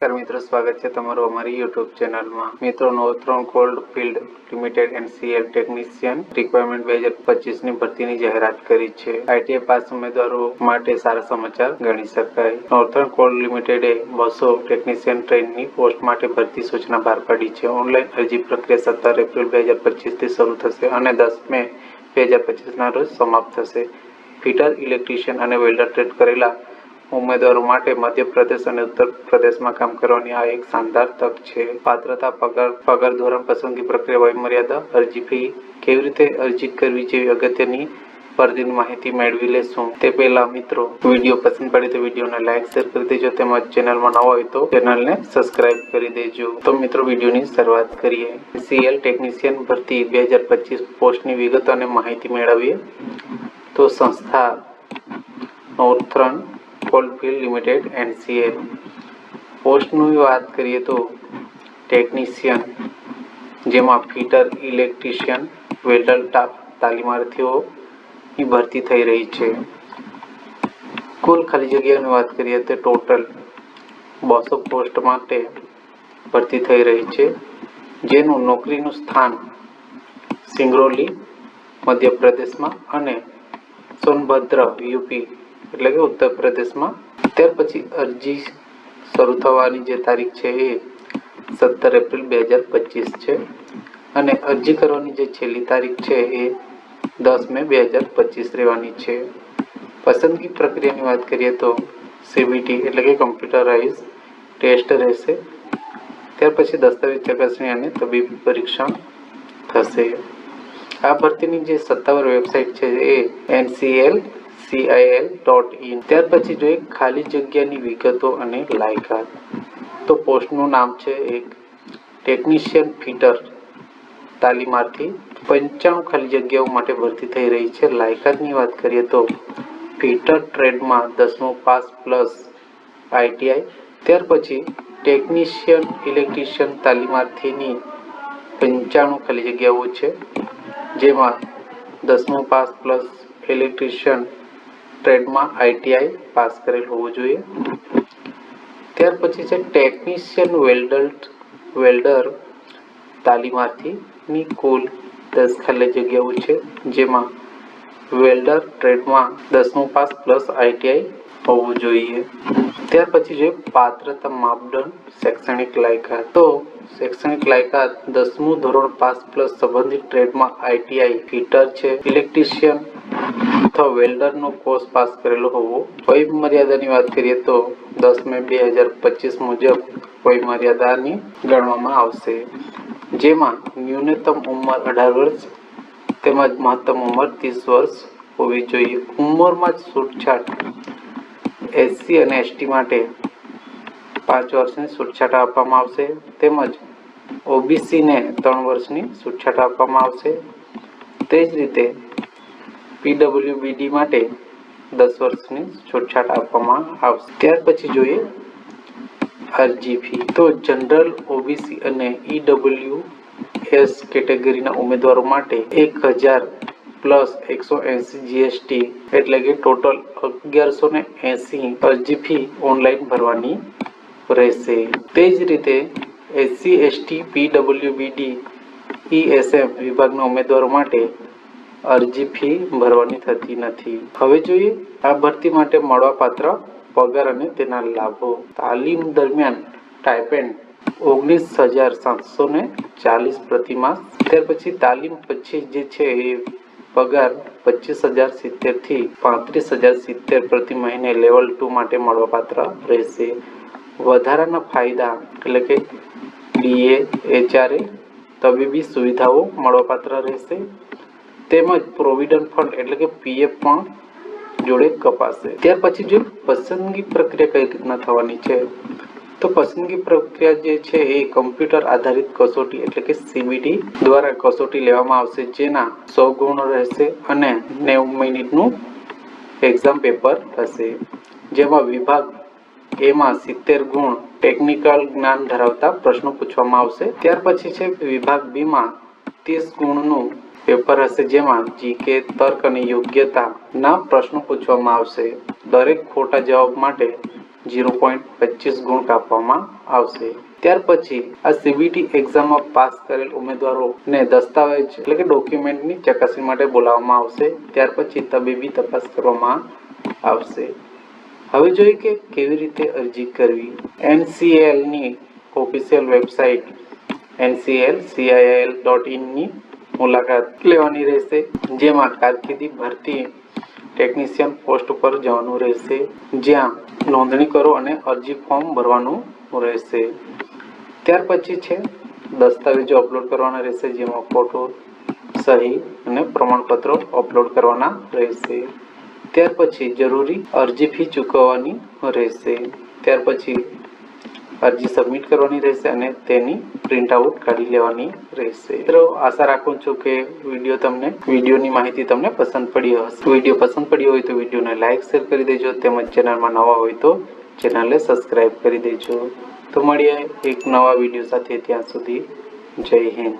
મિત્રો સ્વાગત છે તમારું અમારી યુટ્યુબ ચેનલમાં। મિત્રો Northern Coalfield Limited NCL technician requirement 2025 ની ભરતીની જાહેરાત કરી છે। આઈટીઆઈ પાસ ઉમેદવારો માટે સારા સમાચાર ગણી શકાય। નોર્થર્ન કોલ્ડ લિમિટેડે 200 ટેકનિશિયન ટ્રેનની પોસ્ટ માટે ભરતી સૂચના બહાર પાડી છે। ઓનલાઈન અરજી પ્રક્રિયા 17 એપ્રિલ 2025 થી શરૂ થશે અને 10 મે 2025 ના રોજ સમાપ્ત થશે। ફિટર, ઇલેક્ટ્રિશિયન અને વેલ્ડર ટ્રેડ કરેલા ઉમેદવારો માટે મધ્યપ્રદેશ અને ઉત્તર પ્રદેશમાં કામ કરવાની આ એક શાનદાર તક છે। પાત્રતા, પગાર ધોરણ, પસંદગી પ્રક્રિયા, વયમર્યાદા, અરજી ફી, કેવી રીતે અરજી કરવી જેવી અગત્યની ભરતીની માહિતી મેળવી લેશું। તે પહેલા મિત્રો વિડીયો પસંદ પડે તો વિડીયોને લાઈક, શેર કરી દેજો તેમજ ચેનલમાં નવા હોય તો ચેનલને સબસ્ક્રાઇબ કરી દેજો। તો મિત્રો વિડીયોની શરૂઆત કરીએ। સીએલ ટેકનિશિયન ભરતી 2025 પોસ્ટની વિગતો અને માહિતી મેળવીએ તો સંસ્થા નોર્થર્ન કોલ્ડફિલ્ડ લિમિટેડ એનસીએલ। પોસ્ટની વાત કરીએ તો ટેકનિશિયન, જેમાં ફિટર, ઇલેક્ટ્રિશિયન, વેલ્ડર તાલીમાર્થીઓની ભરતી થઈ રહી છે। કુલ ખાલી જગ્યાની વાત કરીએ તો ટોટલ 200 પોસ્ટ માટે ભરતી થઈ રહી છે, જેનું નોકરીનું સ્થાન સિંગરૌલી મધ્યપ્રદેશમાં અને સોનભદ્ર યુપી એટલે કે ઉત્તર પ્રદેશમાં। ત્યાર પછી અરજી શરૂ થવાની જે તારીખ છે એ 17 એપ્રિલ 2025 છે અને અરજી કરવાની જે છેલ્લી તારીખ છે એ 10 મે 2025 રહેવાની છે। પસંદગી પ્રક્રિયાની વાત કરીએ તો સીબીટી એટલે કે કમ્પ્યુટરાઇઝ ટેસ્ટ રહેશે। ત્યાર પછી દસ્તાવેજ ચકાસણી અને તબીબી પરીક્ષણ થશે। આ ભરતીની જે સત્તાવાર વેબસાઇટ છે એ nclcil.in। ત્યાર પછી જોઈએ ખાલી જગ્યાની વિગતો અને લાયકાત। તો પોસ્ટનું નામ છે એક ટેકનિશિયન ફિટર તાલીમાર્થી। 95 ખાલી જગ્યાઓ માટે ભરતી થઈ રહી છે। લાયકાતની વાત કરીએ તો ફિટર ટ્રેડમાં 10મું પાસ પ્લસ આઈટીઆઈ। ત્યાર પછી ટેકનિશિયન ઇલેક્ટ્રિશિયન તાલીમાર્થીની 95 ખાલી જગ્યાઓ છે, જેમાં 10મું પાસ પ્લસ ઇલેક્ટ્રિશિયન ટ્રેડમાં આઈટીઆઈ પાસ કરેલ હોવું જોઈએ। ત્યાર પછી છે ટેકનિશિયન વેલ્ડર તાલીમાર્થીની કુલ 10 ખાલી જગ્યાઓ છે, જેમાં વેલ્ડર ટ્રેડમાં 10મું પાસ પ્લસ આઈટીઆઈ હોવું જોઈએ। ત્યાર પછી છે પાત્રતા માપદંડ શૈક્ષણિક લાયકાત। તો શૈક્ષણિક લાયકાત 10મું ધોરણ પાસ પ્લસ સંબંધિત ટ્રેડમાં આઈટીઆઈ, ફિટર છે, ઇલેક્ટ્રિશિયન અથવા વેલ્ડરનો કોર્સ પાસ કરેલો હોવો। વયમર્યાદાની વાત કરીએ તો 10 મે 2025 મુજબ વયમર્યાદાની ગણવામાં આવશે, જેમાં ન્યૂનતમ ઉંમર 18 વર્ષ તેમજ મહત્તમ ઉંમર 30 વર્ષ હોવી જોઈએ। ઉંમરમાં જ છૂટછાટ એસસી અને એસટી માટે 5 વર્ષની છૂટછાટ આપવામાં આવશે તેમજ ઓબીસીને 3 વર્ષની છૂટછાટ આપવામાં આવશે। તે જ રીતે પીડબ્લ્યુબીડી માટે 10 વર્ષની છૂટછાટ આપવામાં આવશે। ત્યાર પછી જોઈએ અરજી ફી। તો જનરલ, ઓબીસી અને ઈડબ્લ્યુએસ કેટેગરીના ઉમેદવારો માટે 1000 પ્લસ 180 જીએસટી એટલે કે ટોટલ 1180 અરજી ફી ઓનલાઈન ભરવાની રહેશે। તે જ રીતે એસસી, એસટી, પીડબ્લ્યુબીડી, ઈએસએમ વિભાગના ઉમેદવારો માટે અરજી ફી ભરવાની થતી નથી। હવે જોઈએ આ ભરતી માટે મળવાપાત્ર પગાર અને તેના લાભો। તાલીમ દરમિયાન સ્ટાઇપેન્ડ 19,740 પ્રતિમાસ। ત્યાર પછી તાલીમ પછી જે છે એ પગાર 25,070 થી 35,070 પ્રતિ મહિને લેવલ 2 માટે મળવાપાત્ર રહેશે। વધારાના ફાયદા એટલે કે ડીએ, એચઆરએ, તબીબી સુવિધાઓ મળવાપાત્ર રહેશે તેમજ પ્રોવિડન્ટ ફંડ એટલે કે પીએફ પણ જોડે કપાશે। ત્યાર પછી જો પસંદગી પ્રક્રિયા કઈ રીતના થવાની છે તો પસંદગી પ્રક્રિયા જે છે એ કમ્પ્યુટર આધારિત કસોટી એટલે કે સીબીટી દ્વારા કસોટી લેવામાં આવશે, જેના 100 ગુણ રહેશે અને 90 મિનિટનું એક્ઝામ પેપર થશે, જેમાં વિભાગ એમાં 70 ગુણ ટેકનિકલ જ્ઞાન ધરાવતા પ્રશ્નો પૂછવામાં આવશે। ત્યાર પછી છે વિભાગ બી માં 30 ગુણનું પેપર હશે, જેમાં જીકે, તર્ક અને યોગ્યતાના પ્રશ્નો પૂછવામાં આવશે। દરેક ખોટા જવાબ માટે 0.25 ગુણ કાપવામાં આવશે। ત્યાર પછી આ સીબીટી એક્ઝામમાં પાસ કરેલ ઉમેદવારોને દસ્તાવેજ એટલે કે ડોક્યુમેન્ટની ચકાસણી માટે બોલાવવામાં આવશે। ત્યાર પછી તબીબી તપાસ કરવામાં આવશે। હવે જોઈએ કે કેવી રીતે અરજી કરવી। NCL ની ઓફિશિયલ વેબસાઇટ nclcil.in ની મુલાકાત લેવાની રહેશે, જેમાં કારકિર્દી ભરતી ટેકનિશિયન પોસ્ટ પર જવાનું રહેશે, જ્યાં નોંધણી કરો અને અરજી ફોર્મ ભરવાનું રહેશે। ત્યાર પછી છે દસ્તાવેજો અપલોડ કરવાના રહેશે, જેમાં ફોટો, સહી અને પ્રમાણપત્રો અપલોડ કરવાના રહેશે। ત્યાર પછી જરૂરી અરજી ફી ચૂકવવાની રહેશે। ત્યાર પછી અરજી સબમિટ કરવાની રહેશે અને તેની પ્રિન્ટ આઉટ કાઢી લેવાની રહેશે। મિત્રો આશા રાખું છું કે વિડીયોની માહિતી તમને પસંદ પડી હશે। વિડીયો પસંદ પડ્યો હોય તો વિડીયોને લાઈક શેર કરી દેજો, તેમજ ચેનલમાં નવા હોય તો ચેનલને સબસ્ક્રાઇબ કરી દેજો। તો મળીએ એક નવા વિડીયો સાથે, ત્યાં સુધી જય હિન્દ।